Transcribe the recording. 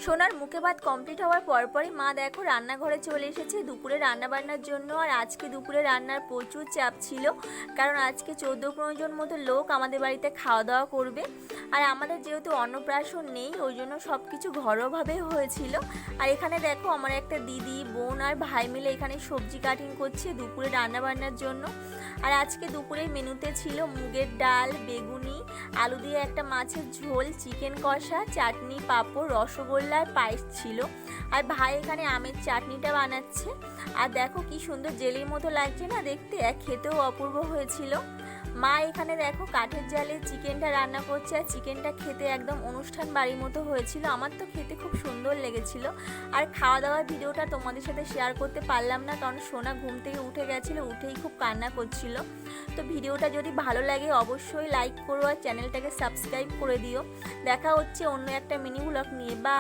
সোনার মুখে ভাত কমপ্লিট হওয়ার পরপরই মা দেখো রান্নাঘরে চলে এসেছে দুপুরে রান্না বান্নার জন্য। আর আজকে দুপুরে রান্নার প্রচুর চাপ ছিল, কারণ আজকে 14-15 জন মতো লোক আমাদের বাড়িতে খাওয়া দাওয়া করবে। আর আমাদের যেহেতু অন্নপ্রাশন নেই, ওই জন্য সব কিছু ঘরোয়াভাবে হয়েছিল। আর এখানে দেখো আমার একটা দিদি, বোন আর ভাই মিলে এখানে সবজি কাটিং করছে দুপুরে রান্না বান্নার জন্য। আর আজকে দুপুরের মেনুতে ছিল মুগের ডাল, বেগুনি, আলু দিয়ে একটা মাছের ঝোল, চিকেন কষা, চাটনি, পাঁপড়, রসগোল্লা আর পায়েস ছিল। আর ভাই এখানে আমের চাটনিটা বানাচ্ছে। আর দেখো কি সুন্দর জেলির মতো লাগছে না দেখতে, আর খেতেও অপূর্ব হয়েছিল। মা এখানে দেখো কাঠের জালে চিকেনটা রান্না করছে, আর চিকেনটা খেতে একদম অনুষ্ঠান বাড়ির মতো হয়েছিল। আমার তো খেতে খুব সুন্দর লেগেছিল। আর খাওয়া দাওয়ার ভিডিওটা তোমাদের সাথে শেয়ার করতে পারলাম না, কারণ সোনা ঘুম থেকে উঠে গেছিলো, উঠেই খুব কান্না করছিল। তো ভিডিওটা যদি ভালো লাগে অবশ্যই লাইক করো আর চ্যানেলটাকে সাবস্ক্রাইব করে দিও। দেখা হচ্ছে অন্য একটা মিনি ব্লগ নিয়ে। বা